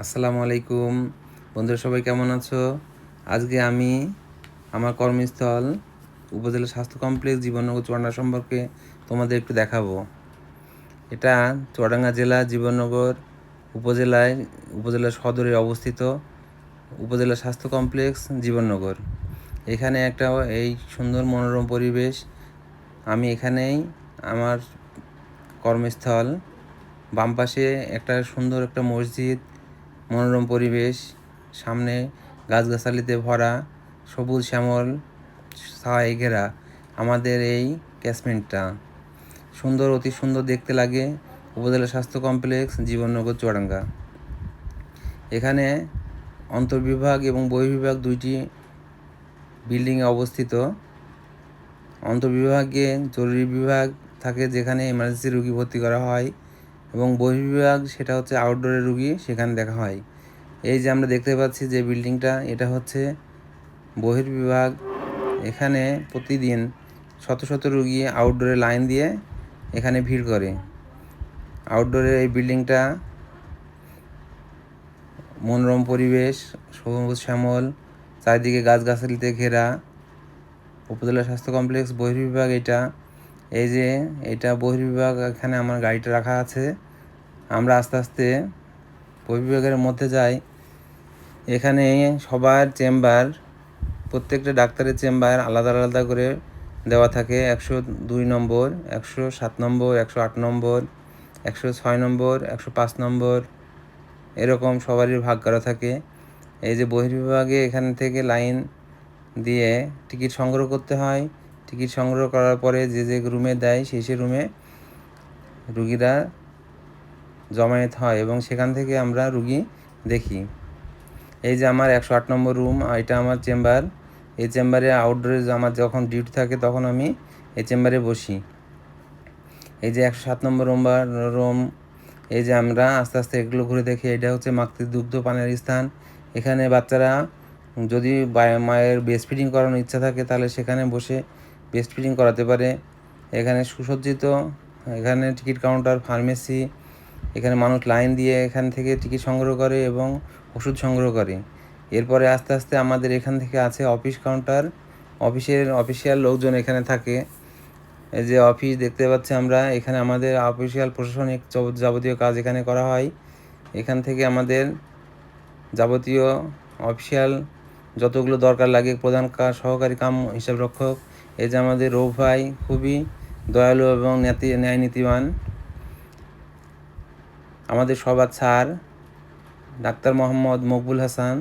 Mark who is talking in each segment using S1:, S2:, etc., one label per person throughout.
S1: আসসালামু আলাইকুম। বন্ধুরা সবাই কেমন আছো? আজকে আমি আমার কর্মস্থল উপজেলা স্বাস্থ্য কমপ্লেক্স জীবননগর চুয়াডাঙ্গা সম্পর্কে তোমাদের একটু দেখাবো। এটা চুয়াডাঙ্গা জেলা জীবননগর উপজেলায় উপজেলা সদরে অবস্থিত উপজেলা স্বাস্থ্য কমপ্লেক্স জীবননগর। এখানে একটা এই সুন্দর মনোরম পরিবেশ। আমি এখানেই আমার কর্মস্থল। বাম পাশে একটা সুন্দর একটা মসজিদ, মনোরম পরিবেশ, সামনে গাছগাছালিতে ভরা, সবুজ শ্যামল ছায়ায় ঘেরা আমাদের এই ক্যাচমেন্টটা সুন্দর, অতি সুন্দর দেখতে লাগে। উপজেলা স্বাস্থ্য কমপ্লেক্স জীবননগর চুয়াডাঙ্গা। এখানে অন্তর্বিভাগ এবং বহির্বিভাগ দুইটি বিল্ডিংয়ে অবস্থিত। অন্তর্বিভাগে জরুরি বিভাগ থাকে, যেখানে এমার্জেন্সি রুগী ভর্তি করা হয়, এবং বহির্বিভাগ সেটা হচ্ছে আউটডোরের রুগী, সেখানে দেখা হয়। এই যে আমরা দেখতে পাচ্ছি যে বিল্ডিংটা, এটা হচ্ছে বহির্বিভাগ। এখানে প্রতিদিন শত শত রুগী আউটডোরে লাইন দিয়ে এখানে ভিড় করে। আউটডোরের এই বিল্ডিংটা মনোরম পরিবেশ, সবুজ শ্যামল, চারিদিকে গাছগাছালিতে ঘেরা। উপজেলা স্বাস্থ্য কমপ্লেক্স বহির্বিভাগ এটা। এই যে এটা বহির্বিভাগ, এখানে আমার গাড়িটা রাখা আছে। আমরা আস্তে আস্তে বহির্বিভাগের মধ্যে যাই। এখানে সবার চেম্বার, প্রত্যেকটা ডাক্তারের চেম্বার আলাদা আলাদা করে দেওয়া থাকে। 102 নম্বর, 107 নম্বর, 108 নম্বর, 106 নম্বর, 105 নম্বর, এরকম সবারই ভাগ করা থাকে। এই যে বহির্বিভাগে এখান থেকে লাইন দিয়ে টিকিট সংগ্রহ করতে হয়। টিকিট সংগ্রহ করার পরে যে যে রুমে দেয় সেই রুমে রুগীরা জমায়েত হয় এবং সেখান থেকে আমরা রুগী দেখি। এই যে আমার 108 নম্বর রুম, এটা আমার চেম্বার। এই চেম্বারে আউটডোরে আমার যখন ডিউটি থাকে তখন আমি এই চেম্বারে বসি। এই যে 107 নম্বর রুম, এই যে আমরা আস্তে আস্তে এগুলো ঘুরে দেখি। এটা হচ্ছে মাতৃদুগ্ধ পানের স্থান। এখানে বাচ্চারা যদি মায়ের ব্রেস্ট ফিডিং করানোর ইচ্ছা থাকে তাহলে সেখানে বসে ব্রেস্ট ফিডিং করাতে পারে। এখানে সুসজ্জিত, এখানে টিকিট কাউন্টার, ফার্মেসি। এখানে মানুষ লাইন দিয়ে এখান থেকে টিকিট সংগ্রহ করে এবং ওষুধ সংগ্রহ করে। এরপরে আস্তে আস্তে আমাদের এখান থেকে আছে অফিস কাউন্টার। অফিসিয়াল লোকজন এখানে থাকে। এই যে অফিস দেখতে পাচ্ছি আমরা, এখানে আমাদের অফিসিয়াল প্রশাসনিক যাবতীয় কাজ এখানে করা হয়। এখান থেকে আমাদের যাবতীয় অফিসিয়াল যতগুলো দরকার লাগে, প্রধান সহকারী হিসাবরক্ষক। এই যে আমাদের রৌফ ভাই খুবই দয়ালু এবং ন্যায় নীতিবান। আমাদের সবার স্যার ডাক্তার মোহাম্মদ মকবুল হাসান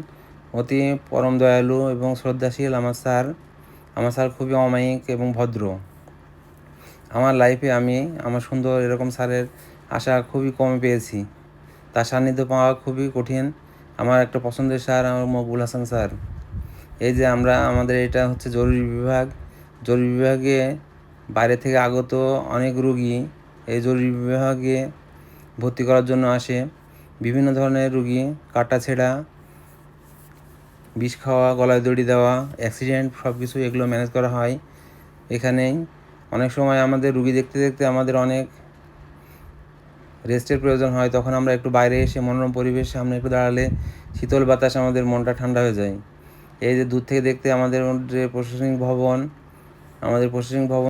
S1: অতি পরম দয়ালু এবং শ্রদ্ধাশীল। আমার স্যার খুবই অমায়িক এবং ভদ্র। আমার লাইফে আমি আমার সুন্দর এরকম স্যারের আশা খুবই কম পেয়েছি। তার সান্নিধ্য পাওয়া খুবই কঠিন। আমার একটা পছন্দের স্যার আমার মকবুল হাসান স্যার। এই যে আমাদের এটা হচ্ছে জরুরি বিভাগ। জরুরি বিভাগে বাইরে থেকে আগত অনেক রুগী এই জরুরি বিভাগে ভর্তি করার জন্য আসে। বিভিন্ন ধরনের রুগী, কাটাছেঁড়া, বিষ খাওয়া, গলায় দড়ি দেওয়া, অ্যাক্সিডেন্ট, সব কিছু এগুলো ম্যানেজ করা হয় এখানেই। অনেক সময় আমাদের রুগী দেখতে দেখতে আমাদের অনেক রেস্টের প্রয়োজন হয়, তখন আমরা একটু বাইরে এসে মনোরম পরিবেশ সামনে একটু দাঁড়ালে শীতল বাতাস আমাদের মনটা ঠান্ডা হয়ে যায়। এই যে দূর থেকে দেখতে আমাদের যে প্রশাসনিক ভবন, আমাদের প্রশাসনিক ভবন